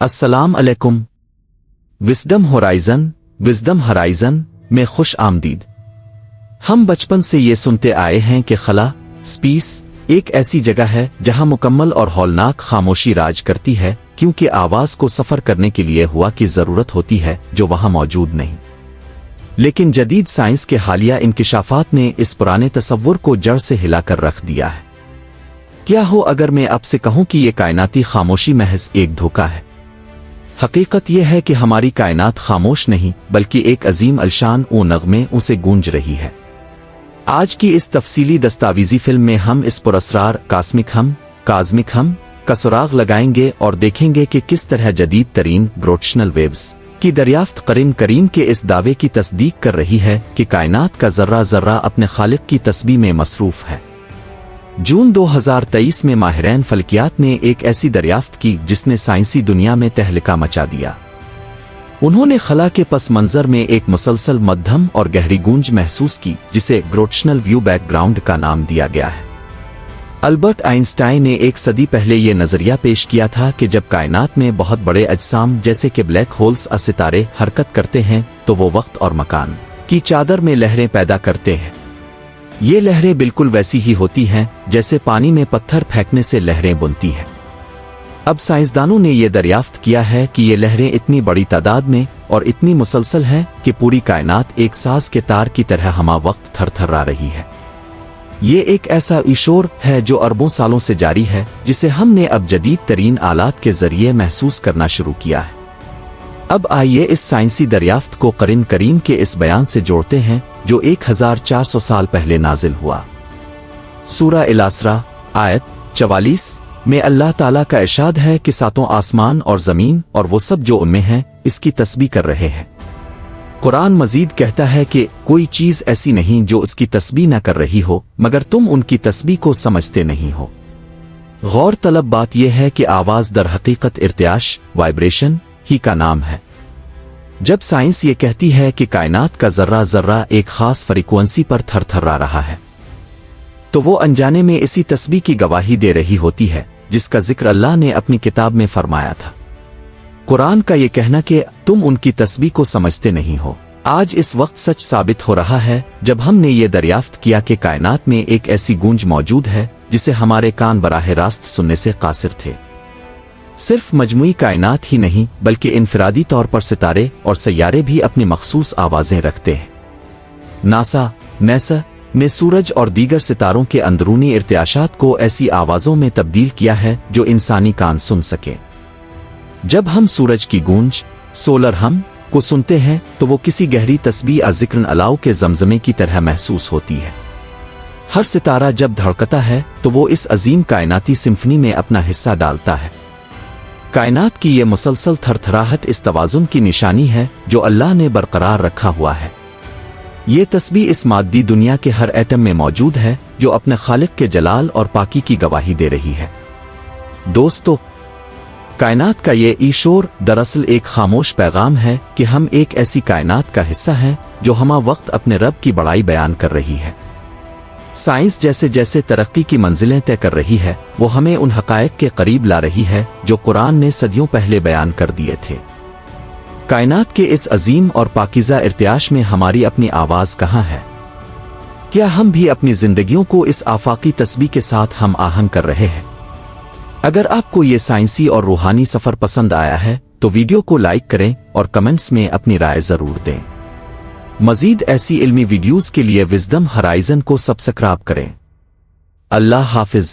अस्सलाम अलैकुम। विज़डम हराइज़न में खुश आमदीद। हम बचपन से ये सुनते आए हैं कि खला स्पेस एक ऐसी जगह है जहां मुकम्मल और हौलनाक खामोशी राज करती है, क्योंकि आवाज को सफर करने के लिए हुआ की जरूरत होती है जो वहां मौजूद नहीं। लेकिन जदीद साइंस के हालिया इंकिशाफात ने इस पुराने तसव्वुर को जड़ से हिलाकर रख दिया है। क्या हो अगर मैं आपसे कहूं कि ये कायनाती खामोशी महज एक धोखा है। हकीकत यह है कि हमारी कायनात खामोश नहीं बल्कि एक अजीम अलशान ओ नगमे उसे गूंज रही है। आज की इस तफसीली दस्तावेजी फिल्म में हम इस पुरस्रार कास्मिक हम का सुराग लगाएंगे और देखेंगे कि किस तरह जदीद तरीन ग्रोटेशनल वेव्स की दरियाफ्त करीम करीम के इस दावे की तस्दीक कर रही है कि कायनात का जर्रा जर्रा अपने खालिक की तस्बीह में मसरूफ है। जून 2023 में माहिरीन फल्कियात ने एक ऐसी दरियाफ्त की जिसने साइंसी दुनिया में तहलका मचा दिया। उन्होंने खला के पस मंजर में एक मुसलसल मध्यम और गहरी गूंज महसूस की जिसे ग्रोटेशनल व्यू बैकग्राउंड का नाम दिया गया है। अल्बर्ट आइंस्टाइन ने एक सदी पहले ये नजरिया पेश किया था कि जब कायनात में बहुत बड़े अजसाम जैसे कि ब्लैक होल्स और सितारे हरकत करते हैं तो वो वक्त और मकान की चादर में लहरें पैदा करते हैं। ये लहरें बिल्कुल वैसी ही होती हैं जैसे पानी में पत्थर फेंकने से लहरें बुनती हैं। अब साइंसदानों ने यह दरियाफ्त किया है कि ये लहरें इतनी बड़ी तादाद में और इतनी मुसलसल हैं कि पूरी कायनात एक साज के तार की तरह हमा वक्त थरथरा रही है। ये एक ऐसा इशोर है जो अरबों सालों से जारी है, जिसे हमने अब जदीद तरीन आलात के जरिए महसूस करना शुरू किया है। अब आइए इस साइंसी दरियाफ्त को कुरान करीम के इस बयान से जोड़ते हैं जो 1400 साल पहले नाजिल हुआ। सूरा अल-इसरा आयत 44 में अल्लाह ताला का इरशाद है कि सातों आसमान और जमीन और वो सब जो उनमें हैं इसकी तस्बीह कर रहे हैं। कुरान मजीद कहता है कि कोई चीज ऐसी नहीं जो उसकी तस्बीह न कर रही हो मगर तुम उनकी तस्बीह को समझते नहीं हो। गौर तलब बात यह है कि आवाज दर हकीकत इर्तियाश वाइब्रेशन ही का नाम है। जब साइंस ये कहती है कि कायनात का जर्रा जर्रा एक खास फ्रीक्वेंसी पर थरथरा रहा है तो वो अनजाने में इसी तस्बीह की गवाही दे रही होती है जिसका जिक्र अल्लाह ने अपनी किताब में फरमाया था। कुरान का ये कहना कि तुम उनकी तस्बीह को समझते नहीं हो आज इस वक्त सच साबित हो रहा है जब हमने ये दरियाफ्त किया कि कायनात में एक ऐसी गूंज मौजूद है जिसे हमारे कान बराह रास्त सुनने से कासिर थे। सिर्फ मजमुई कायनात ही नहीं बल्कि इनफरादी तौर पर सितारे और सैयारे भी अपनी मखसूस आवाजें रखते हैं। नासा ने सूरज और दीगर सितारों के अंदरूनी इर्तियाशात को ऐसी आवाजों में तब्दील किया है जो इंसानी कान सुन सके। जब हम सूरज की गूंज सोलर हम को सुनते हैं तो वो किसी गहरी तस्बीह ज़िक्र अलाउ के जमजमे की तरह महसूस होती है। हर सितारा जब धड़कता है तो वो इस अजीम कायनाती सिम्फनी में अपना हिस्सा डालता है। कायनात की ये मुसलसल थरथराहट इस तवाज़ुन की निशानी है जो अल्लाह ने बरकरार रखा हुआ है। ये तस्बीह इस मादी दुनिया के हर एटम में मौजूद है जो अपने खालिक के जलाल और पाकी की गवाही दे रही है। दोस्तों, कायनात का ये ईशोर दरअसल एक खामोश पैगाम है कि हम एक ऐसी कायनात का हिस्सा हैं जो हमा वक्त अपने रब की बड़ाई बयान कर रही है। साइंस जैसे जैसे तरक्की की मंजिलें तय कर रही है वो हमें उन हकायक के करीब ला रही है जो कुरान ने सदियों पहले बयान कर दिए थे। कायनात के इस अजीम और पाकीज़ा इर्तियाश में हमारी अपनी आवाज कहाँ है? क्या हम भी अपनी जिंदगियों को इस आफाकी तस्बीह के साथ हम आहंग कर रहे हैं? अगर आपको ये साइंसी और रूहानी सफर पसंद आया है तो वीडियो को लाइक करें और कमेंट्स में अपनी राय जरूर दें। मजीद ऐसी इल्मी वीडियोस के लिए विज़डम हराइज़न को सब्सक्राइब करें। अल्लाह हाफिज।